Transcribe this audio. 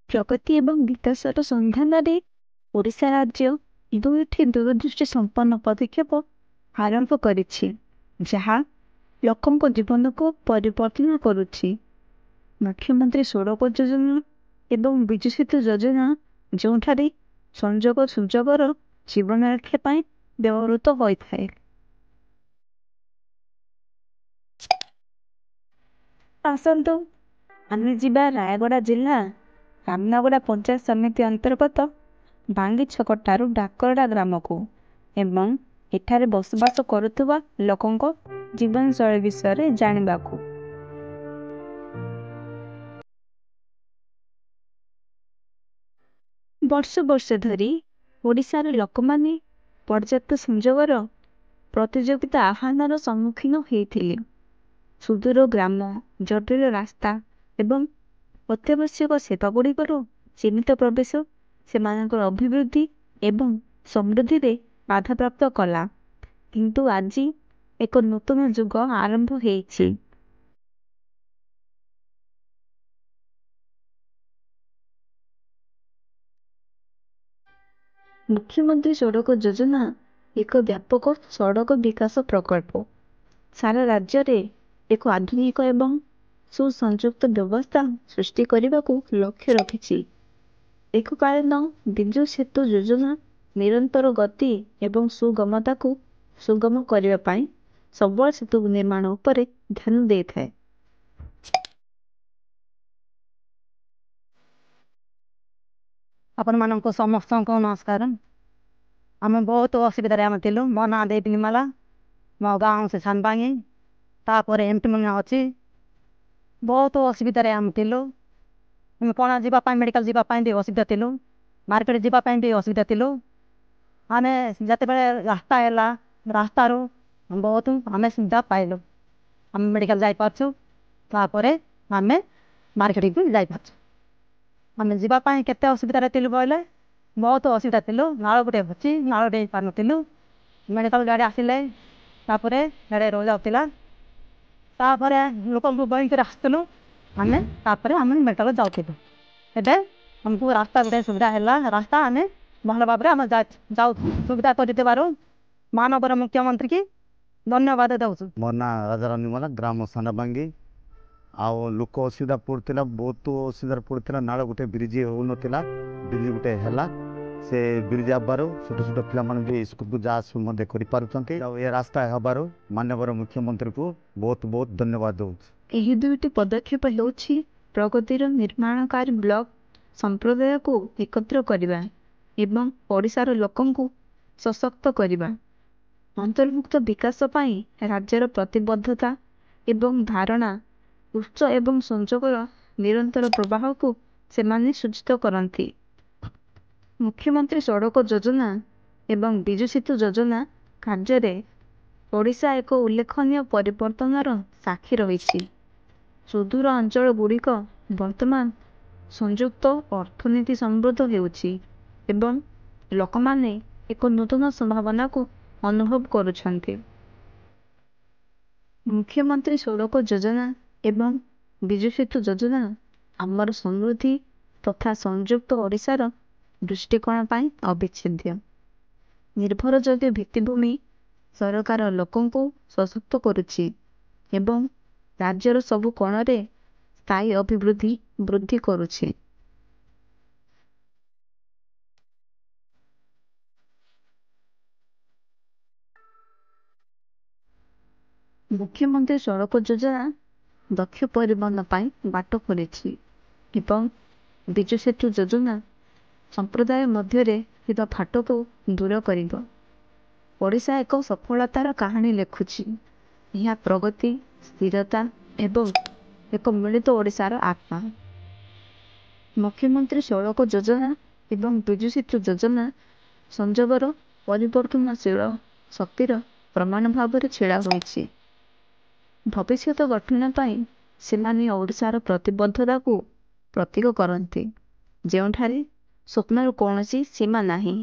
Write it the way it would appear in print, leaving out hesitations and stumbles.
ପ୍ରଗତି ଏବଂ ବିକାଶର ସନ୍ଧାନରେ ଓଡ଼ିଶା ରାଜ୍ୟ ଦୁଇଟି ଦୂରଦୃଷ୍ଟି ସମ୍ପନ୍ନ ପଦକ୍ଷେପ ଆରମ୍ଭ କରିଛି, ଯାହା ଲୋକଙ୍କ ଜୀବନକୁ ପରିବର୍ତ୍ତନ କରୁଛି। ମୁଖ୍ୟମନ୍ତ୍ରୀ ସଡ଼କ ଯୋଜନା ଏବଂ ବିଜୁ ସେତୁ ଯୋଜନା, ଯେଉଁଠାରେ ସଂଯୋଗ ସୁଯୋଗର ଜୀବନ ରକ୍ଷା ପାଇଁ ବ୍ୟବହୃତ ହୋଇଥାଏ। ଆସନ୍ତୁ ଆମେ ଯିବା ରାୟଗଡ଼ା ଜିଲ୍ଲା ରାମନଗଡ଼ା ପଞ୍ଚାୟତ ସମିତି ଅନ୍ତର୍ଗତ ବାଙ୍ଗି ଛକ ଠାରୁ ଡାକରଡ଼ା ଗ୍ରାମକୁ ଏବଂ ଏଠାରେ ବସବାସ କରୁଥିବା ଲୋକଙ୍କ ଜୀବନଶୈଳୀ ବିଷୟରେ ଜାଣିବାକୁ। ବର୍ଷ ବର୍ଷ ଧରି ଓଡ଼ିଶାର ଲୋକମାନେ ପର୍ଯ୍ୟାପ୍ତ ସଂଯୋଗର ପ୍ରତିଯୋଗିତା ଆହ୍ୱାନର ସମ୍ମୁଖୀନ ହୋଇଥିଲେ। ସୁଦୂର ଗ୍ରାମ, ଜଟିଳ ରାସ୍ତା ଏବଂ ଅତ୍ୟାବଶ୍ୟକ ସେବାଗୁଡ଼ିକର ସୀମିତ ପ୍ରବେଶ ସେମାନଙ୍କର ଅଭିବୃଦ୍ଧି ଏବଂ ସମୃଦ୍ଧିରେ ବାଧାପ୍ରାପ୍ତ କଲା। କିନ୍ତୁ ଆଜି ଏକ ନୂତନ ଯୁଗ ଆରମ୍ଭ ହୋଇଛି। ମୁଖ୍ୟମନ୍ତ୍ରୀ ସଡ଼କ ଯୋଜନା ଏକ ବ୍ୟାପକ ସଡ଼କ ବିକାଶ ପ୍ରକଳ୍ପ ସାରା ରାଜ୍ୟରେ ଏକ ଆଧୁନିକ ଏବଂ ସୁସଂଯୁକ୍ତ ବ୍ୟବସ୍ଥା ସୃଷ୍ଟି କରିବାକୁ ଲକ୍ଷ୍ୟ ରଖିଛି। ଏକକାଳୀନ ବିଜୁ ସେତୁ ଯୋଜନା ନିରନ୍ତର ଗତି ଏବଂ ସୁଗମତାକୁ ସୁଗମ କରିବା ପାଇଁ ସବୁବେଳେ ସେତୁ ନିର୍ମାଣ ଉପରେ ଧ୍ୟାନ ଦେଇଥାଏ। ଆପଣମାନଙ୍କୁ ସମସ୍ତଙ୍କୁ ନମସ୍କାର। ଆମେ ବହୁତ ଅସୁବିଧାରେ ଆମେ ଥିଲୁ। ମୋ ନାଁ ଦେବୀ ନିର୍ମଲା, ମୋ ଗାଁ ହେଉଛି ସାନବାଙ୍ଗି, ତାପରେ ଏମ୍ପି ମାନେ ଅଛି। ବହୁତ ଅସୁବିଧାରେ ଆମେ ଥିଲୁ। ଆମେ ପଣା ଯିବା ପାଇଁ, ମେଡ଼ିକାଲ ଯିବା ପାଇଁ ବି ଅସୁବିଧା ଥିଲୁ। ମାର୍କେଟ ଯିବା ପାଇଁ ବି ଅସୁବିଧା ଥିଲୁ। ଆମେ ଯେତେବେଳେ ରାସ୍ତା ହେଲା, ରାସ୍ତାରୁ ବହୁତ ଆମେ ସୁବିଧା ପାଇଲୁ। ଆମେ ମେଡ଼ିକାଲ ଯାଇପାରୁଛୁ, ତାପରେ ଆମେ ମାର୍କେଟକୁ ଯାଇପାରୁଛୁ। ଆମେ ଯିବା ପାଇଁ କେତେ ଅସୁବିଧାରେ ଥିଲୁ କହିଲେ, ବହୁତ ଅସୁବିଧା ଥିଲୁ। ନାଳ ଗୋଟେ ଅଛି, ନାଳ ଦେଇ ପାରୁନଥିଲୁ। ମେଡ଼ିକାଲ ଗାଡ଼ି ଆସିଲେ ତାପରେ ଗାଡ଼ି ରହିଯାଉଥିଲା। ତାପରେ ଲୋକଙ୍କୁ ବହିକରି ଆସିଥିଲୁ ଆମେ, ତାପରେ ଆମେ ମେଡ଼ିକାଲ ଯାଉଥିଲୁ। ଏବେ ଆମକୁ ରାସ୍ତା ଗୋଟେ ସୁବିଧା ହେଲା। ରାସ୍ତା ଆମେ ଭଲ ଭାବରେ ଆମେ ଯାଉ। ସୁବିଧା କରିଦେବାରୁ ମାନବର ମୁଖ୍ୟମନ୍ତ୍ରୀ କି ଧନ୍ୟବାଦ ଦେଉଛୁ। ମୋ ନାଁ ରାଜାରାମ ନିର୍ମଲା, ଗ୍ରାମ ସାନବାଙ୍ଗି। ଆଉ ଲୋକ ଅସୁବିଧା ପଡ଼ୁଥିଲା, ବହୁତ ଅସୁବିଧାରେ ପଡ଼ୁଥିଲା। ନାଳ ଗୋଟେ ବ୍ରିଜ ହେଉନଥିଲା, ବ୍ରିଜ ଗୋଟେ ହେଲା। ସେ ବ୍ରିଜ ହେବାରୁ ଛୋଟ ଛୋଟ ପିଲାମାନେ ବି ସ୍କୁଲକୁ ଯା ଆସୁ ମଧ୍ୟ କରିପାରୁଛନ୍ତି। ଆଉ ଏ ରାସ୍ତା ହେବାରୁ ମାନ୍ୟବର ମୁଖ୍ୟମନ୍ତ୍ରୀକୁ ବହୁତ ବହୁତ ଧନ୍ୟବାଦ ଦେଉଛି। ଏହି ଦୁଇଟି ପଦକ୍ଷେପ ହେଉଛି ପ୍ରଗତିର ନିର୍ମାଣକାରୀ ବ୍ଲକ ସମ୍ପ୍ରଦାୟକୁ ଏକତ୍ର କରିବା ଏବଂ ଓଡ଼ିଶାର ଲୋକଙ୍କୁ ସଶକ୍ତ କରିବା। ଅନ୍ତର୍ଭୁକ୍ତ ବିକାଶ ପାଇଁ ରାଜ୍ୟର ପ୍ରତିବଦ୍ଧତା ଏବଂ ଧାରଣା ଉଚ୍ଚ ଏବଂ ସଂଯୋଗର ନିରନ୍ତର ପ୍ରବାହକୁ ସେମାନେ ସୂଚିତ କରନ୍ତି। ମୁଖ୍ୟମନ୍ତ୍ରୀ ସଡ଼କ ଯୋଜନା ଏବଂ ବିଜୁ ସେତୁ ଯୋଜନା କାର୍ଯ୍ୟରେ ଓଡ଼ିଶା ଏକ ଉଲ୍ଲେଖନୀୟ ପରିବର୍ତ୍ତନର ସାକ୍ଷୀ ରହିଛି। ସୁଦୂର ଅଞ୍ଚଳଗୁଡ଼ିକ ବର୍ତ୍ତମାନ ସଂଯୁକ୍ତ ଅର୍ଥନୀତି ସମୃଦ୍ଧ ହେଉଛି ଏବଂ ଲୋକମାନେ ଏକ ନୂତନ ସମ୍ଭାବନାକୁ ଅନୁଭବ କରୁଛନ୍ତି। ମୁଖ୍ୟମନ୍ତ୍ରୀ ସଡ଼କ ଯୋଜନା ଏବଂ ବିଜୁ ସେତୁ ଯୋଜନା ଆମର ସମୃଦ୍ଧି ତଥା ସଂଯୁକ୍ତ ଓଡ଼ିଶାର ଦୃଷ୍ଟିକୋଣ ପାଇଁ ଅବିଚ୍ଛେଦ୍ୟ। ନିର୍ଭରଯୋଗ୍ୟ ଭିତ୍ତିଭୂମି ସରକାର ଲୋକଙ୍କୁ ସଶକ୍ତ କରୁଛି ଏବଂ ରାଜ୍ୟର ସବୁ କୋଣରେ ସ୍ଥାୟୀ ଅଭିବୃଦ୍ଧି ବୃଦ୍ଧି କରୁଛି। ମୁଖ୍ୟମନ୍ତ୍ରୀ ସଡ଼କ ଯୋଜନା ଦକ୍ଷ ପରିବହନ ପାଇଁ ବାଟ ଖୋଲିଛି ଏବଂ ବିଜୁ ସେତୁ ଯୋଜନା ସମ୍ପ୍ରଦାୟ ମଧ୍ୟରେ ଥିବା ଫାଟକୁ ଦୂର କରିବ। ଓଡ଼ିଶା ଏକ ସଫଳତାର କାହାଣୀ ଲେଖୁଛି। ଏହା ପ୍ରଗତି, ସ୍ଥିରତା ଏବଂ ଏକ ମିଳିତ ଓଡ଼ିଶାର ଆତ୍ମା। ମୁଖ୍ୟମନ୍ତ୍ରୀ ସଡ଼କ ଯୋଜନା ଏବଂ ବିଜୁ ସେତୁ ଯୋଜନା ସଂଯୋଗର ପରିବର୍ତ୍ତନଶୀଳ ଶକ୍ତିର ପ୍ରମାଣ ଭାବରେ ଛିଡ଼ା ହୋଇଛି। ଭବିଷ୍ୟତ ଗଠନ ପାଇଁ ସେମାନେ ଓଡ଼ିଶାର ପ୍ରତିବଦ୍ଧତାକୁ ପ୍ରତୀକ କରନ୍ତି, ଯେଉଁଠାରେ ସ୍ୱପ୍ନର କୌଣସି ସୀମା ନାହିଁ।